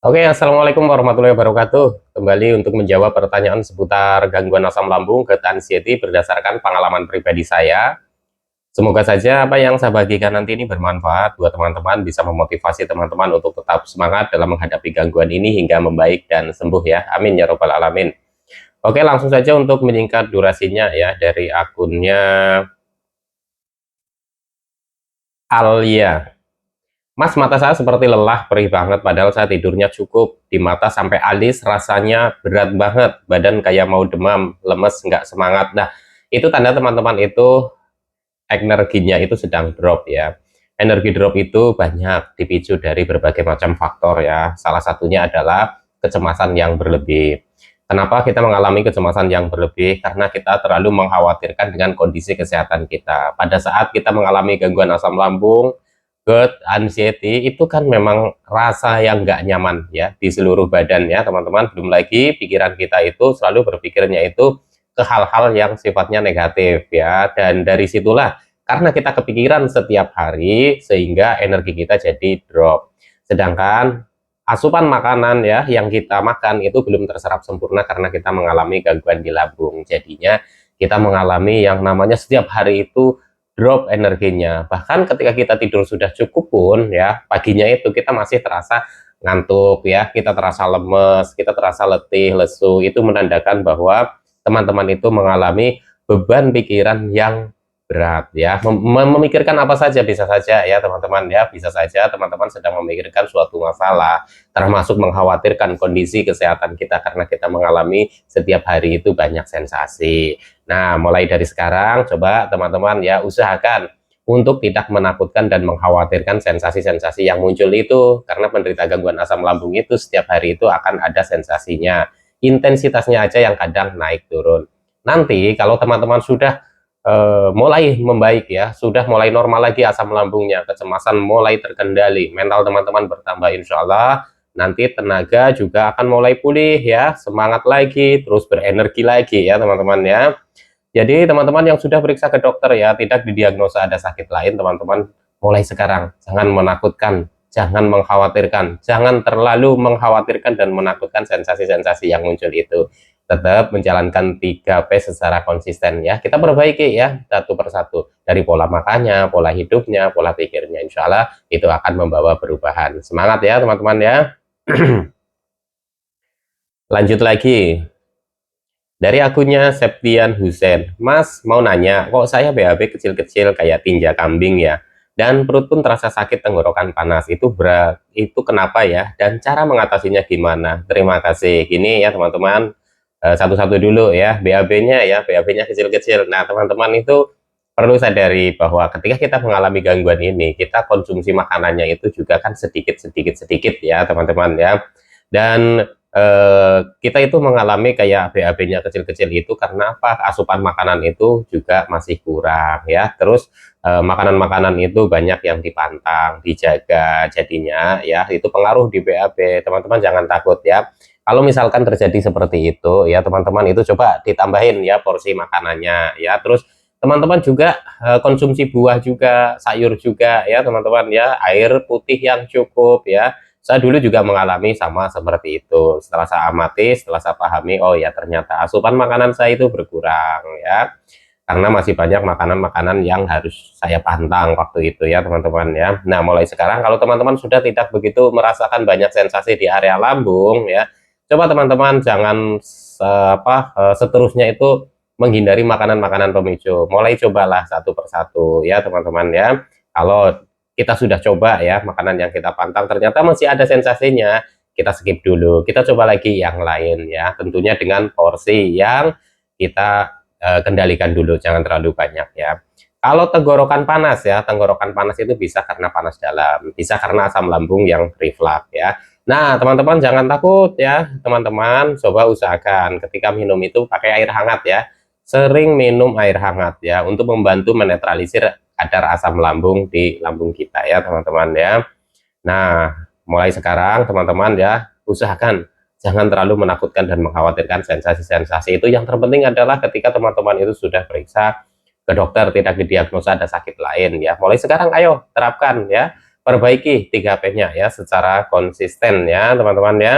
Oke, assalamualaikum warahmatullahi wabarakatuh. Kembali untuk menjawab pertanyaan seputar gangguan asam lambung, GERD anxiety berdasarkan pengalaman pribadi saya. Semoga saja apa yang saya bagikan nanti ini bermanfaat buat teman-teman, bisa memotivasi teman-teman untuk tetap semangat dalam menghadapi gangguan ini hingga membaik dan sembuh ya. Amin ya robbal alamin. Oke, langsung saja untuk meningkat durasinya ya dari akunnya Alia. Mas, mata saya seperti lelah, perih banget, padahal saya tidurnya cukup. Di mata sampai alis, rasanya berat banget. Badan kayak mau demam, lemes, nggak semangat. Nah, itu tanda teman-teman itu energinya itu sedang drop ya. Energi drop itu banyak dipicu dari berbagai macam faktor ya. Salah satunya adalah kecemasan yang berlebih. Kenapa kita mengalami kecemasan yang berlebih? Karena kita terlalu mengkhawatirkan dengan kondisi kesehatan kita. Pada saat kita mengalami gangguan asam lambung, GERD, anxiety, itu kan memang rasa yang nggak nyaman ya di seluruh badan ya teman-teman. Belum lagi pikiran kita itu selalu berpikirnya itu ke hal-hal yang sifatnya negatif ya. Dan dari situlah karena kita kepikiran setiap hari sehingga energi kita jadi drop. Sedangkan asupan makanan ya yang kita makan itu belum terserap sempurna karena kita mengalami gangguan di lambung. Jadinya kita mengalami yang namanya setiap hari itu drop energinya. Bahkan ketika kita tidur sudah cukup pun ya, paginya itu kita masih terasa ngantuk ya, kita terasa lemes, kita terasa letih, lesu. Itu menandakan bahwa teman-teman itu mengalami beban pikiran yang berat ya. Memikirkan apa saja bisa saja ya teman-teman ya, bisa saja teman-teman sedang memikirkan suatu masalah, termasuk mengkhawatirkan kondisi kesehatan kita karena kita mengalami setiap hari itu banyak sensasi. Nah, mulai dari sekarang coba teman-teman ya usahakan untuk tidak menakutkan dan mengkhawatirkan sensasi-sensasi yang muncul itu, karena penderita gangguan asam lambung itu setiap hari itu akan ada sensasinya. Intensitasnya aja yang kadang naik turun. Nanti kalau teman-teman sudah mulai membaik ya, sudah mulai normal lagi asam lambungnya, kecemasan mulai terkendali, mental teman-teman bertambah, insya Allah nanti tenaga juga akan mulai pulih ya, semangat lagi, terus berenergi lagi ya teman-teman ya. Jadi teman-teman yang sudah periksa ke dokter ya, tidak didiagnosa ada sakit lain, teman-teman mulai sekarang jangan menakutkan, jangan mengkhawatirkan, jangan terlalu mengkhawatirkan dan menakutkan sensasi-sensasi yang muncul itu. Tetap menjalankan 3P secara konsisten ya. Kita perbaiki ya satu persatu dari pola makannya, pola hidupnya, pola pikirnya. Insya Allah itu akan membawa perubahan. Semangat ya teman-teman ya. Lanjut lagi. Dari akunnya Septian Hussein, Mas mau nanya, kok saya BAB kecil-kecil kayak tinja kambing ya? Dan perut pun terasa sakit, tenggorokan panas. Itu berat, itu kenapa ya? Dan cara mengatasinya gimana? Terima kasih. Gini ya teman-teman, satu-satu dulu ya, BAB-nya ya, BAB-nya kecil-kecil. Nah teman-teman itu perlu sadari bahwa ketika kita mengalami gangguan ini, kita konsumsi makanannya itu juga kan sedikit-sedikit ya teman-teman ya. Dan kita itu mengalami kayak BAB-nya kecil-kecil itu karena apa? Asupan makanan itu juga masih kurang ya. Terus makanan-makanan itu banyak yang dipantang, dijaga jadinya ya itu pengaruh di BAB. Teman-teman jangan takut ya. Kalau misalkan terjadi seperti itu ya teman-teman itu coba ditambahin ya porsi makanannya ya. Terus teman-teman juga konsumsi buah juga, sayur juga ya teman-teman ya, air putih yang cukup ya. Saya dulu juga mengalami sama seperti itu. Setelah saya amati, setelah saya pahami, oh ya ternyata asupan makanan saya itu berkurang ya. Karena masih banyak makanan-makanan yang harus saya pantang waktu itu ya teman-teman ya. Nah mulai sekarang kalau teman-teman sudah tidak begitu merasakan banyak sensasi di area lambung ya, coba teman-teman jangan seterusnya itu menghindari makanan-makanan pemicu. Mulai cobalah satu persatu ya teman-teman ya. Kalau kita sudah coba ya makanan yang kita pantang ternyata masih ada sensasinya, kita skip dulu, kita coba lagi yang lain ya, tentunya dengan porsi yang kita kendalikan dulu, jangan terlalu banyak ya. Kalau tenggorokan panas ya, tenggorokan panas itu bisa karena panas dalam, bisa karena asam lambung yang reflux ya. Nah teman-teman jangan takut ya, teman-teman coba usahakan ketika minum itu pakai air hangat ya, sering minum air hangat ya untuk membantu menetralisir kadar asam lambung di lambung kita ya teman-teman ya. Nah mulai sekarang teman-teman ya usahakan jangan terlalu menakutkan dan mengkhawatirkan sensasi-sensasi itu. Yang terpenting adalah ketika teman-teman itu sudah periksa ke dokter tidak didiagnosa ada sakit lain ya, mulai sekarang ayo terapkan ya perbaiki 3P-nya ya secara konsisten ya teman-teman ya.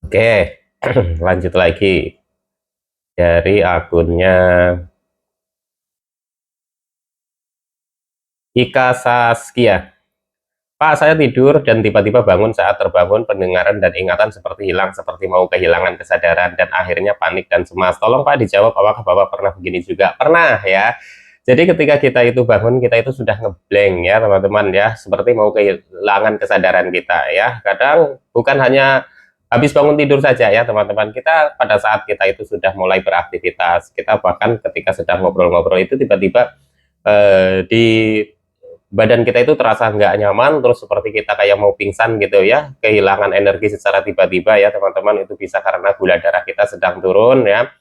Oke, lanjut lagi dari akunnya Ika Saskia. Pak, saya tidur dan tiba-tiba bangun. Saat terbangun, pendengaran dan ingatan seperti hilang, seperti mau kehilangan kesadaran, dan akhirnya panik dan cemas. Tolong Pak dijawab, apakah Bapak pernah begini juga? Pernah ya. Jadi ketika kita itu bangun, kita itu sudah ngeblank ya teman-teman ya, seperti mau kehilangan kesadaran kita ya. Kadang bukan hanya habis bangun tidur saja ya teman-teman, kita pada saat kita itu sudah mulai beraktivitas, kita bahkan ketika sedang ngobrol-ngobrol itu tiba-tiba di badan kita itu terasa nggak nyaman, terus seperti kita kayak mau pingsan gitu ya, kehilangan energi secara tiba-tiba ya teman-teman. Itu bisa karena gula darah kita sedang turun ya.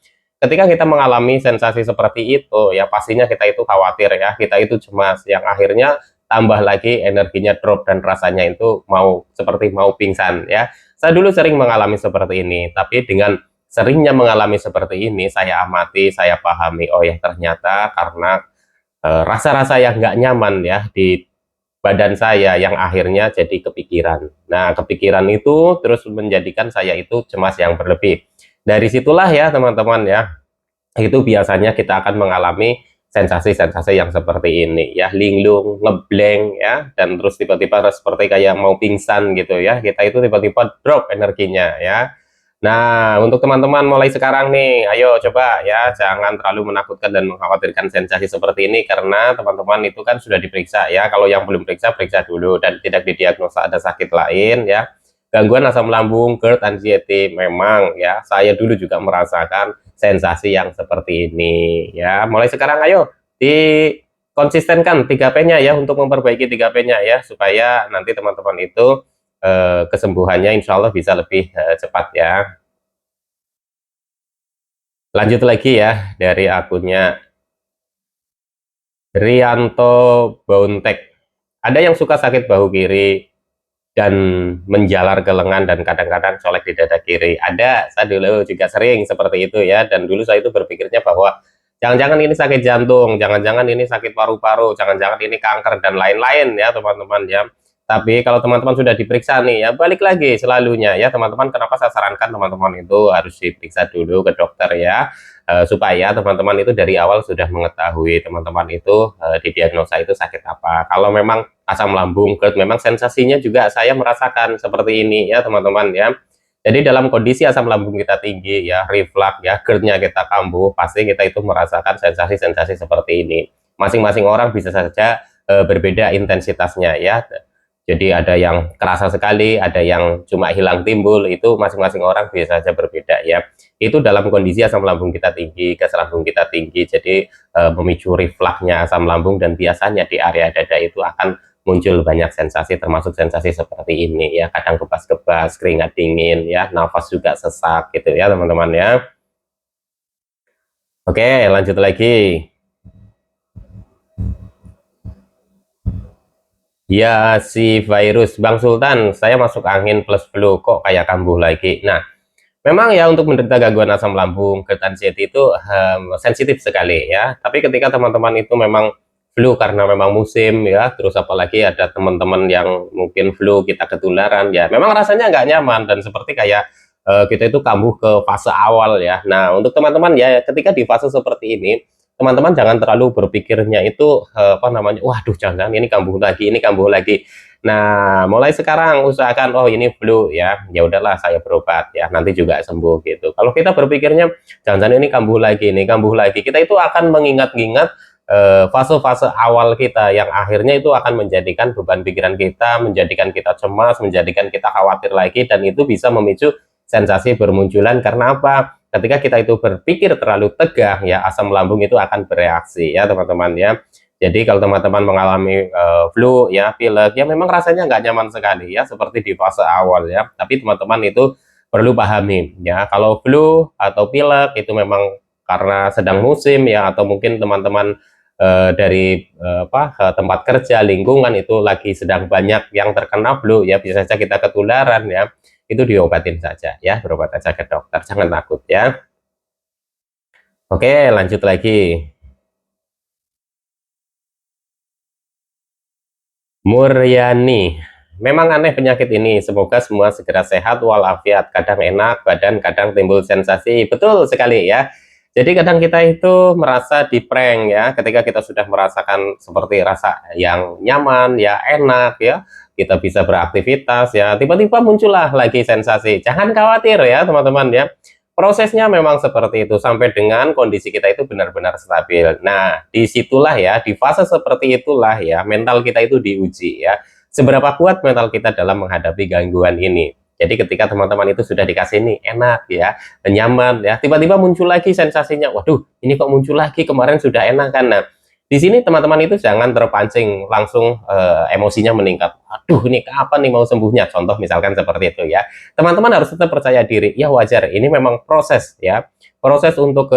Ketika kita mengalami sensasi seperti itu ya, pastinya kita itu khawatir ya, kita itu cemas, yang akhirnya tambah lagi energinya drop dan rasanya itu mau seperti mau pingsan ya. Saya dulu sering mengalami seperti ini, tapi dengan seringnya mengalami seperti ini, saya amati, saya pahami, oh ya ternyata karena rasa-rasa yang nggak nyaman ya di badan saya yang akhirnya jadi kepikiran. Nah, kepikiran itu terus menjadikan saya itu cemas yang berlebih. Dari situlah ya teman-teman ya, itu biasanya kita akan mengalami sensasi-sensasi yang seperti ini ya, linglung, ngeblank ya, dan terus tiba-tiba seperti kayak mau pingsan gitu ya, kita itu tiba-tiba drop energinya ya. Nah, untuk teman-teman mulai sekarang nih, ayo coba ya, jangan terlalu menakutkan dan mengkhawatirkan sensasi seperti ini, karena teman-teman itu kan sudah diperiksa ya. Kalau yang belum periksa, periksa dulu dan tidak didiagnosa ada sakit lain ya. Gangguan asam lambung, GERD, anxiety, memang ya, saya dulu juga merasakan sensasi yang seperti ini ya. Mulai sekarang ayo dikonsistenkan 3P-nya ya, untuk memperbaiki 3P-nya ya, supaya nanti teman-teman itu kesembuhannya insya Allah bisa lebih cepat ya. Lanjut lagi ya dari akunnya Rianto Bauntek. Ada yang suka sakit bahu kiri dan menjalar ke lengan dan kadang-kadang colek di dada kiri. Ada, saya dulu juga sering seperti itu ya. Dan dulu saya itu berpikirnya bahwa jangan-jangan ini sakit jantung, jangan-jangan ini sakit paru-paru, jangan-jangan ini kanker dan lain-lain ya teman-teman ya. Tapi kalau teman-teman sudah diperiksa nih ya, balik lagi selalunya ya teman-teman, kenapa saya sarankan teman-teman itu harus diperiksa dulu ke dokter ya, supaya teman-teman itu dari awal sudah mengetahui teman-teman itu didiagnosa itu sakit apa. Kalau memang asam lambung, GERD, memang sensasinya juga saya merasakan seperti ini ya teman-teman ya. Jadi dalam kondisi asam lambung kita tinggi ya, reflux ya, GERD-nya kita kambuh, pasti kita itu merasakan sensasi-sensasi seperti ini. Masing-masing orang bisa saja berbeda intensitasnya ya. Jadi ada yang kerasa sekali, ada yang cuma hilang timbul, itu masing-masing orang bisa saja berbeda ya. Itu dalam kondisi asam lambung kita tinggi, gas lambung kita tinggi, jadi memicu refluksnya asam lambung, dan biasanya di area dada itu akan muncul banyak sensasi, termasuk sensasi seperti ini ya, kadang kebas-kebas, keringat dingin ya, nafas juga sesak gitu ya teman-teman ya. Oke, lanjut lagi. Ya, si virus Bang Sultan, saya masuk angin plus flu kok kayak kambuh lagi. Nah, memang ya untuk menderita gangguan asam lambung, GERD, anxiety itu sensitif sekali ya. Tapi ketika teman-teman itu memang flu karena memang musim ya, terus apalagi ada teman-teman yang mungkin flu kita ketularan ya, memang rasanya nggak nyaman dan seperti kayak kita itu kambuh ke fase awal ya. Nah, untuk teman-teman ya, ketika di fase seperti ini, teman-teman jangan terlalu berpikirnya itu apa namanya, waduh jangan ini kambuh lagi, ini kambuh lagi. Nah, mulai sekarang usahakan, oh ini flu ya, ya udahlah saya berobat ya, nanti juga sembuh gitu. Kalau kita berpikirnya jangan-jangan ini kambuh lagi, ini kambuh lagi, kita itu akan mengingat-ingat fase-fase awal kita yang akhirnya itu akan menjadikan beban pikiran kita, menjadikan kita cemas, menjadikan kita khawatir lagi, dan itu bisa memicu sensasi bermunculan. Karena apa? Ketika kita itu berpikir terlalu tegang ya, asam lambung itu akan bereaksi ya teman-teman ya. Jadi kalau teman-teman mengalami flu ya, pilek ya, memang rasanya nggak nyaman sekali ya, seperti di fase awal ya. Tapi teman-teman itu perlu pahami ya, kalau flu atau pilek itu memang karena sedang musim ya, atau mungkin teman-teman dari tempat kerja, lingkungan itu lagi sedang banyak yang terkena flu ya, bisa saja kita ketularan ya. Itu diobatin saja ya, berobat saja ke dokter, jangan takut ya. Oke, lanjut lagi. Muryani, memang aneh penyakit ini, semoga semua segera sehat walafiat, kadang enak badan, kadang timbul sensasi. Betul sekali ya. Jadi kadang kita itu merasa di prank ya, ketika kita sudah merasakan seperti rasa yang nyaman ya, enak ya, kita bisa beraktivitas ya, tiba-tiba muncullah lagi sensasi. Jangan khawatir ya teman-teman ya, prosesnya memang seperti itu sampai dengan kondisi kita itu benar-benar stabil. Nah, disitulah ya, di fase seperti itulah ya, mental kita itu diuji ya. Seberapa kuat mental kita dalam menghadapi gangguan ini. Jadi ketika teman-teman itu sudah dikasih nih enak ya, nyaman ya, tiba-tiba muncul lagi sensasinya. Waduh, ini kok muncul lagi, kemarin sudah enak kan. Nah, di sini teman-teman itu jangan terpancing langsung emosinya meningkat. Aduh, ini kapan nih mau sembuhnya? Contoh misalkan seperti itu ya. Teman-teman harus tetap percaya diri. Ya wajar, ini memang proses ya. Proses untuk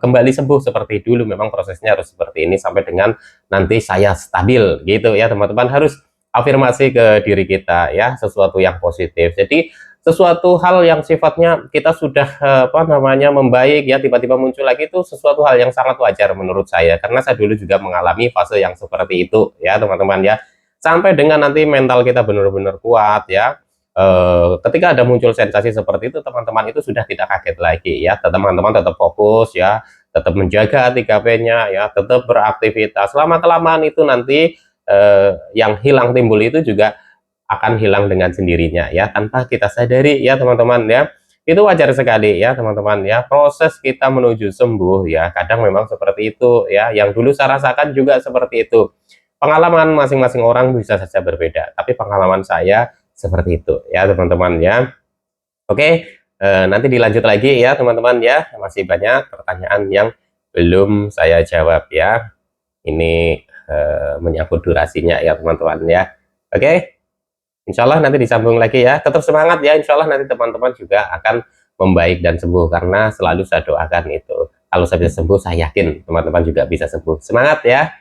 kembali sembuh seperti dulu, memang prosesnya harus seperti ini sampai dengan nanti saya stabil gitu ya. Teman-teman harus afirmasi ke diri kita ya, sesuatu yang positif. Jadi sesuatu hal yang sifatnya kita sudah apa namanya membaik ya, tiba-tiba muncul lagi, itu sesuatu hal yang sangat wajar menurut saya, karena saya dulu juga mengalami fase yang seperti itu ya teman-teman ya, sampai dengan nanti mental kita benar-benar kuat ya. Ketika ada muncul sensasi seperti itu, teman-teman itu sudah tidak kaget lagi ya, teman-teman tetap fokus ya, tetap menjaga 3P-nya ya, tetap beraktivitas. Lama kelamaan itu nanti yang hilang timbul itu juga akan hilang dengan sendirinya ya, tanpa kita sadari ya teman-teman ya. Itu wajar sekali ya teman-teman ya, proses kita menuju sembuh ya, kadang memang seperti itu ya, yang dulu saya rasakan juga seperti itu. Pengalaman masing-masing orang bisa saja berbeda, tapi pengalaman saya seperti itu ya teman-teman ya. Oke, nanti dilanjut lagi ya teman-teman ya, masih banyak pertanyaan yang belum saya jawab ya, ini menyangkut durasinya ya teman-teman ya. Oke, insya Allah nanti disambung lagi ya. Tetap semangat ya. Insya Allah nanti teman-teman juga akan membaik dan sembuh, karena selalu saya doakan itu. Kalau saya bisa sembuh, saya yakin teman-teman juga bisa sembuh. Semangat ya.